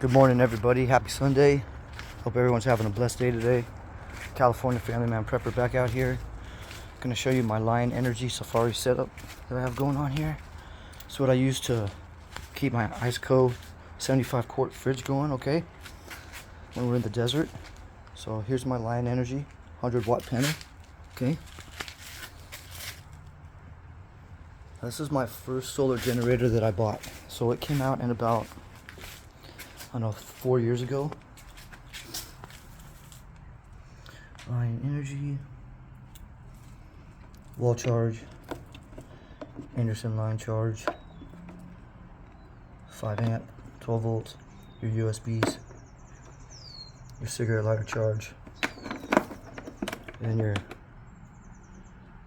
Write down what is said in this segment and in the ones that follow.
Good morning, everybody. Happy Sunday. Hope everyone's having a blessed day today. California Family Man Prepper back out here. Going to show you my Lion Energy Safari setup that I have going on here. It's what I use to keep my Iceco 75 quart fridge going, okay? When we're in the desert. So here's my Lion Energy 100-watt panel, okay? This is my first solar generator that I bought. So it came out in about, I don't know, 4 years ago. Lion Energy, wall charge, Anderson line charge, 5 amp, 12 volts, your USBs, your cigarette lighter charge, and your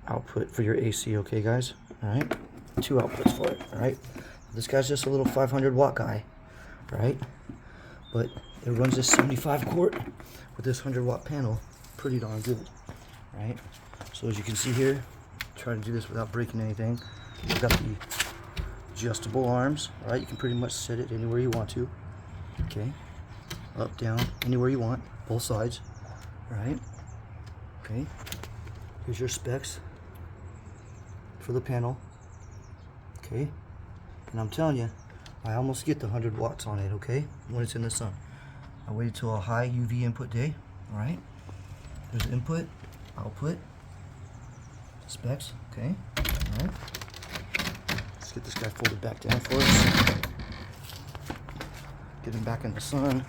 output for your AC, okay guys? Alright? 2 outputs for it, alright? This guy's just a little 500-watt guy, right? But it runs this 75 quart with this 100-watt panel pretty darn good, right? So as you can see here, try to do this without breaking anything. You've got the adjustable arms, right? You can pretty much set it anywhere you want to, okay? Up, down, anywhere you want, both sides, right? Okay, here's your specs for the panel, okay? And I'm telling you, I almost get the 100 watts on it, okay? When it's in the sun. I waited till a high UV input day, alright? There's input, output, specs, okay? Alright. Let's get this guy folded back down for us. Get him back in the sun.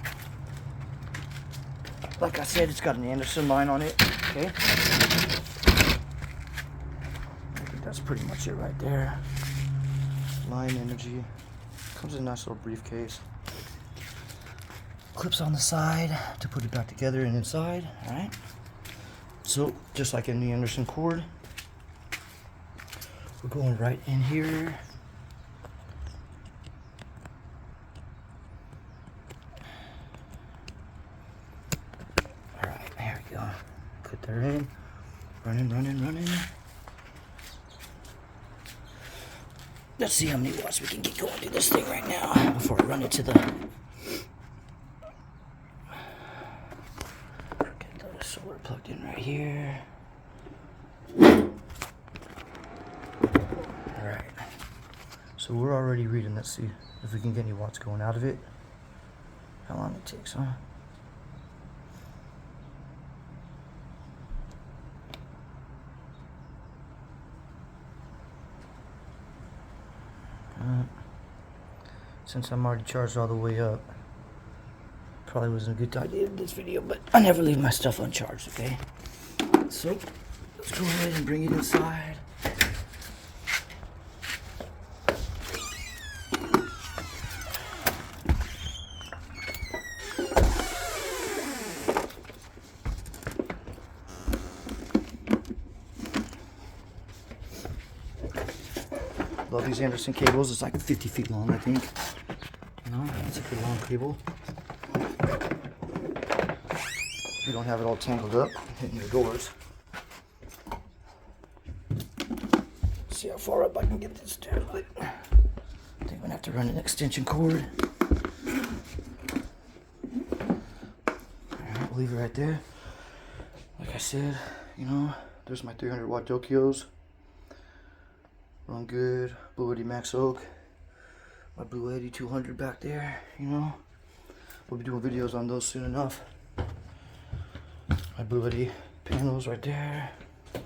Like I said, it's got an Anderson line on it, okay? I think that's pretty much it right there. Lion Energy. Comes in a nice little briefcase. Clips on the side to put it back together and inside, alright? So, just like in the Anderson cord, we're going right in here. Alright, there we go. Put that in. Running. Let's see how many watts we can get going to this thing right now before I run it to the... Get the solar plugged in right here. Alright. So we're already reading. Let's see if we can get any watts going out of it. How long it takes, huh? Since I'm already charged all the way up, probably wasn't a good idea in this video, but I never leave my stuff uncharged, okay? So, let's go ahead and bring it inside. Love these Anderson cables. It's like 50 feet long, I think. You know, it's a good long cable. You don't have it all tangled up, hitting your doors. See how far up I can get this down. I think I'm gonna have to run an extension cord. Alright, we'll leave it right there. Like I said, you know, there's my 300-watt Dokios. Run good. Blue Eddy Max Oak. My Blue Eddy 200 back there, you know. We'll be doing videos on those soon enough. My Blue Eddy panels right there. Alright,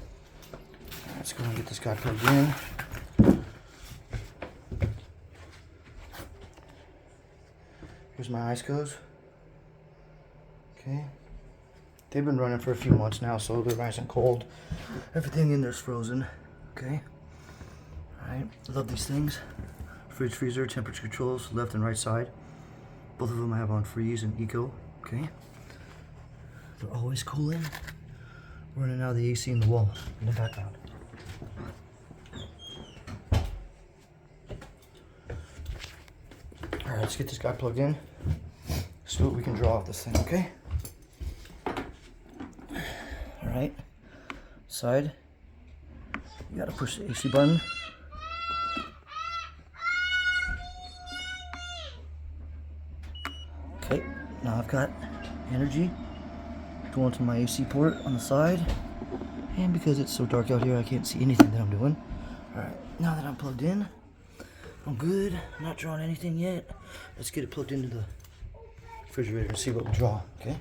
let's go and get this guy plugged in. Here's my Icecos. Okay. They've been running for a few months now, so they're nice and cold. Everything in there's frozen. Okay. Alright, love these things. Fridge, freezer, temperature controls, left and right side. Both of them I have on freeze and eco, okay? They're always cooling. Running out of the AC in the wall in the background. Alright, let's get this guy plugged in. See what we can draw off this thing, okay? Alright, side. You gotta push the AC button. Okay, now I've got energy going to my AC port on the side, and because it's so dark out here I can't see anything that I'm doing. Alright, now that I'm plugged in, I'm good. I'm not drawing anything yet. Let's get it plugged into the refrigerator and see what we draw, okay?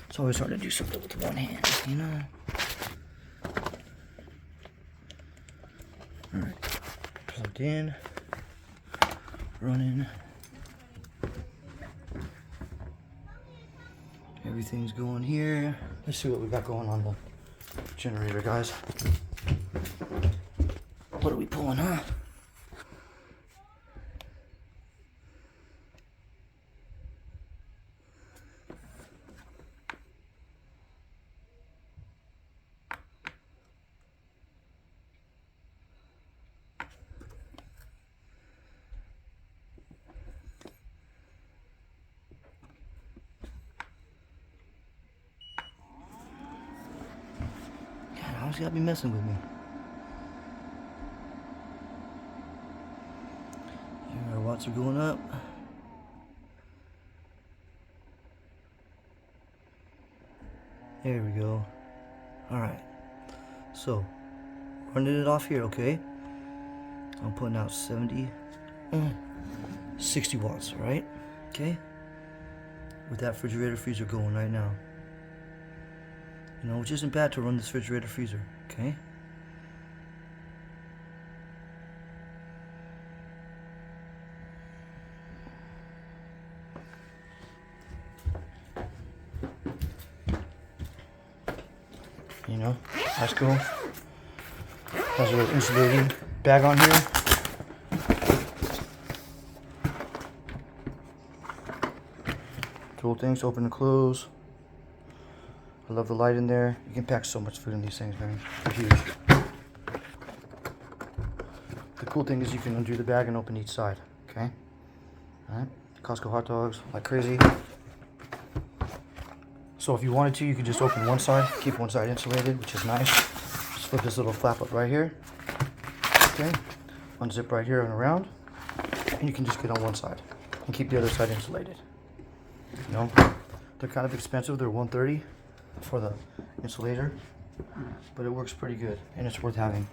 It's always hard to do something with one hand, you know? Alright, plugged in, running. Everything's going here. Let's see what we got going on the generator, guys. What are we pulling, huh? How's he gotta be messing with me? Here, our watts are going up. There we go. Alright. So, running it off here, okay? I'm putting out 60 watts, right? Okay? With that refrigerator freezer going right now. You know, which isn't bad to run this refrigerator freezer, okay? You know, Iceco has a little insulating bag on here. Cool things, open and close. I love the light in there. You can pack so much food in these things, man. They're huge. The cool thing is you can undo the bag and open each side, okay? Alright, Costco hot dogs, like crazy. So if you wanted to, you could just open one side, keep one side insulated, which is nice. Just flip this little flap up right here. Okay, unzip right here and around. And you can just get on one side and keep the other side insulated. You know, they're kind of expensive. They're $130 for the insulator, but it works pretty good and it's worth having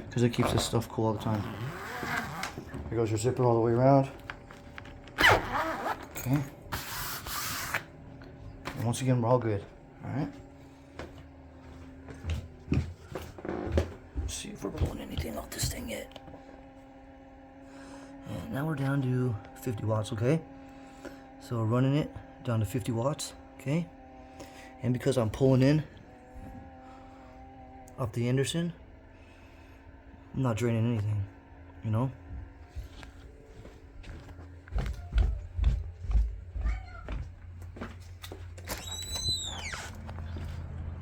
because it keeps this stuff cool all the time. Here goes your zipper all the way around. Okay. And once again, we're all good. Alright. Let's see if we're pulling anything off this thing yet. And now we're down to 50 watts, okay? So we're running it down to 50 watts, okay? And because I'm pulling in off the Anderson, I'm not draining anything, you know?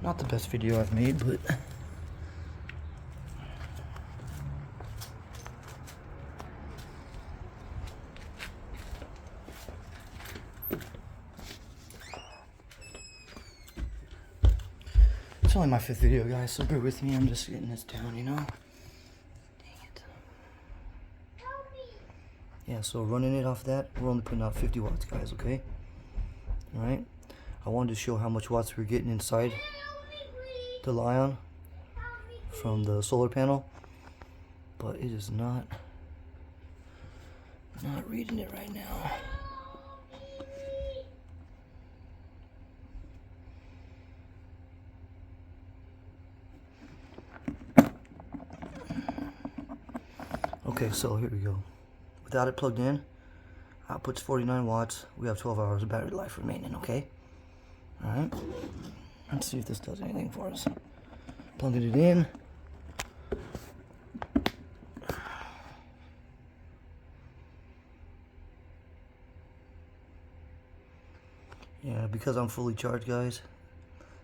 Not the best video I've made, but it's only my 5th video, guys, so bear with me. I'm just getting this down, you know? Dang it. Yeah, so running it off that, we're only putting out 50 watts, guys, okay? Alright? I wanted to show how much watts we're getting inside the Lion from the solar panel, but it is not reading it right now. Okay, so here we go. Without it plugged in, output's 49 watts. We have 12 hours of battery life remaining, okay? Alright. Let's see if this does anything for us. Plugging it in. Yeah, because I'm fully charged, guys,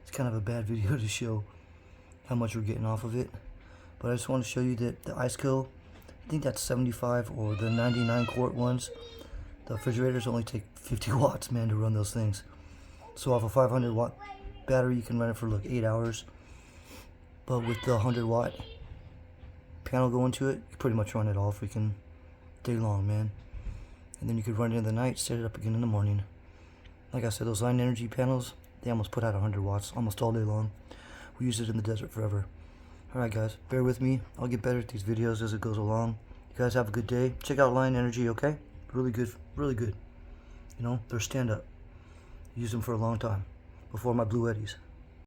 it's kind of a bad video to show how much we're getting off of it. But I just want to show you that the Iceco, I think that's 75, or the 99 quart ones, the refrigerators only take 50 watts, man, to run those things. So off a 500 watt battery, you can run it for like 8 hours. But with the 100 watt panel going to it, you pretty much run it all freaking day long, man. And then you could run it in the night, set it up again in the morning. Like I said, those line energy panels, they almost put out 100 watts almost all day long. We use it in the desert forever. Alright guys, bear with me. I'll get better at these videos as it goes along. You guys have a good day. Check out Line Energy, okay? Really good, really good. You know, they're stand up. Used them for a long time, before my Blue Eddies.